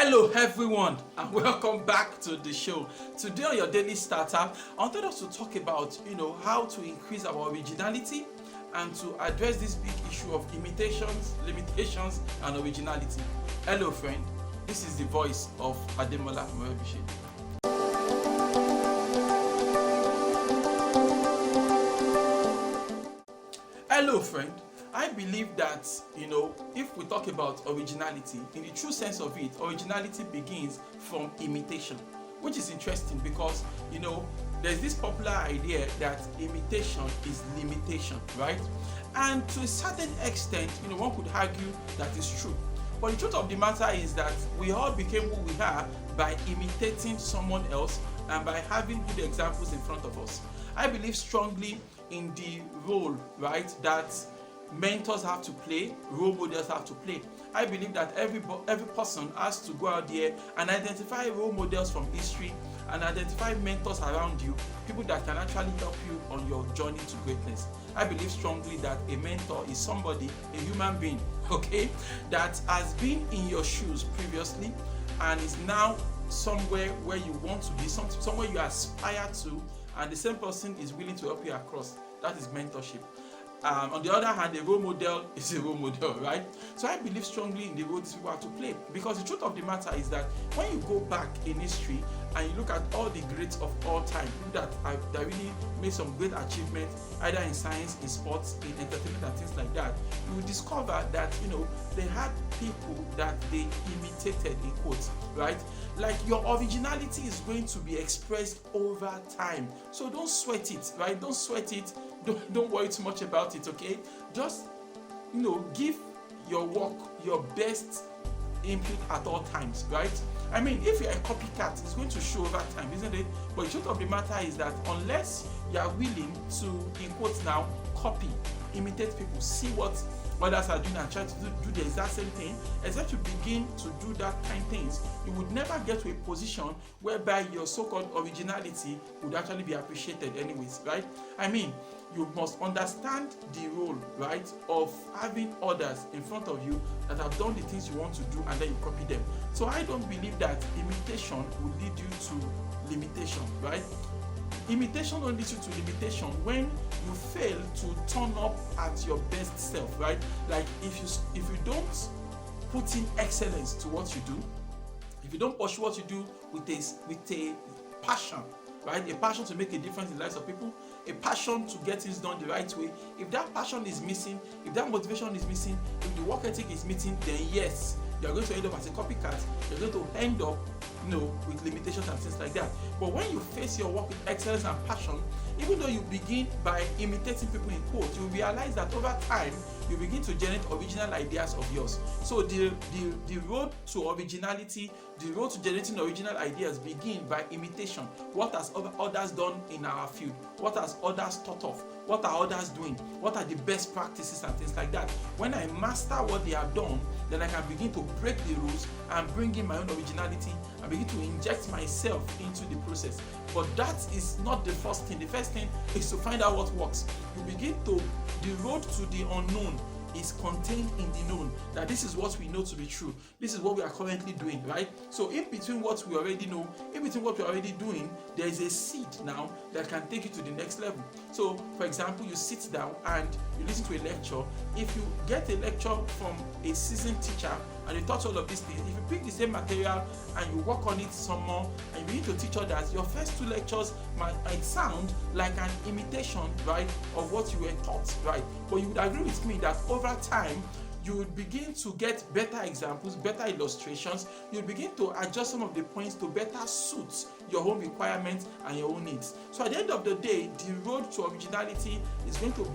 Hello everyone and welcome back to the show. Today on your daily starter, I wanted us to talk about how to increase our originality and to address this big issue of imitations, limitations and originality. Hello friend, this is the voice of Ademola Morebise. Hello friend, I believe that if we talk about originality, in the true sense of it, originality begins from imitation, which is interesting because there's this popular idea that imitation is limitation, right? And to a certain extent, one could argue that is true. But the truth of the matter is that we all became who we are by imitating someone else and by having good examples in front of us. I believe strongly in the role, right, that mentors have to play, role models have to play. I believe that every person has to go out there and identify role models from history and identify mentors around you, people that can actually help you on your journey to greatness. I believe strongly that a mentor is somebody, a human being, okay, that has been in your shoes previously and is now somewhere where you want to be, somewhere you aspire to, and the same person is willing to help you across. That is mentorship. On the other hand, a role model is a role model, right? So I believe strongly in the role these people have to play, because the truth of the matter is that when you go back in history and you look at all the greats of all time, people that really made some great achievements, either in science, in sports, in entertainment and things like that, you will discover that they had people that they imitated, in quotes, right? Like, your originality is going to be expressed over time. So don't sweat it, right? Don't sweat it. Don't worry too much about it, okay? Just give your work your best input at all times, right? I mean, if you're a copycat, it's going to show over time, isn't it? But the truth of the matter is that unless you are willing to, in quotes now, copy, imitate people, see what others are doing and try to do the exact same thing, except you begin to do that kind of things, you would never get to a position whereby your so-called originality would actually be appreciated anyways, right? I mean, you must understand the role, right, of having others in front of you that have done the things you want to do and then you copy them. So I don't believe that imitation will lead you to limitation, right? Imitation only leads you to limitation when you fail to turn up at your best self, right? Like, if you don't put in excellence to what you do, if you don't pursue what you do with a passion, right? A passion to make a difference in the lives of people, a passion to get things done the right way. If that passion is missing, if that motivation is missing, if the work ethic is missing, then yes, you're going to end up as a copycat. You're going to end up with limitations and things like that. But when you face your work with excellence and passion, even though you begin by imitating people in quotes, you realize that over time you begin to generate original ideas of yours. So the road to originality, the road to generating original ideas begin by imitation. What has others done in our field? What has others thought of? What are others doing? What are the best practices and things like that? When I master what they have done, then I can begin to break the rules and bring in my own originality and begin to inject myself into the process. But that is not the first thing. The first thing is to find out what works. The road to the unknown is contained in the known, that this is what we know to be true. This is what we are currently doing, right? So in between what we already know, in between what we're already doing, there is a seed now that can take you to the next level. So for example, you sit down and you listen to a lecture. If you get a lecture from a seasoned teacher and you taught all of these things, if you pick the same material and you work on it some more and you begin to teach others, your first two lectures might sound like an imitation, right, of what you were taught, right? But you would agree with me that over time you would begin to get better examples, better illustrations. You begin to adjust some of the points to better suit your own requirements and your own needs. So at the end of the day, the road to originality is going to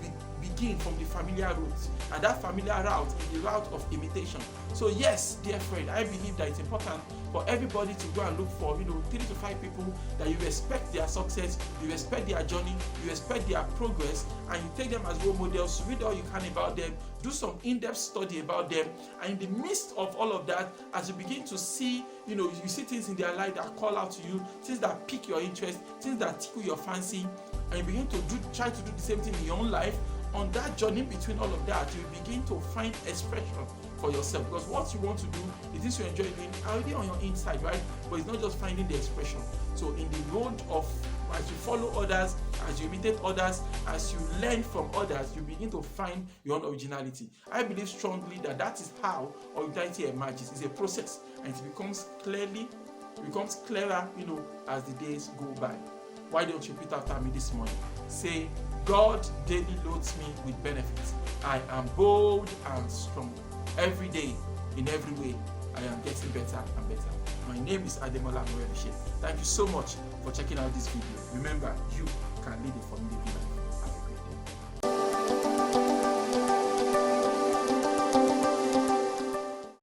begin from the familiar route, and that familiar route is the route of imitation. So yes, dear friend, I believe that it's important for everybody to go and look for 3 to 5 people that you respect their success, you respect their journey, you respect their progress, and you take them as role models. Read all you can about them, do some in-depth study about them, and in the midst of all of that, as you begin to see you see things in their life that call out to you, things that pique your interest, things that tickle your fancy, and you begin to try to do the same thing in your own life. On that journey between all of that, you begin to find expression for yourself, because what you want to do, the things you enjoy doing are already on your inside, right? But it's not just finding the expression. So in the road of, as you follow others, as you imitate others, as you learn from others, you begin to find your own originality. I believe strongly that that is how originality emerges. It's a process, and it becomes clearer, as the days go by. Why don't you repeat after me this morning? Say, God daily loads me with benefits. I am bold and strong. Every day, in every way, I am getting better and better. My name is Ademola Morebise. Thank you so much for checking out this video. Remember, you can lead a formidable life.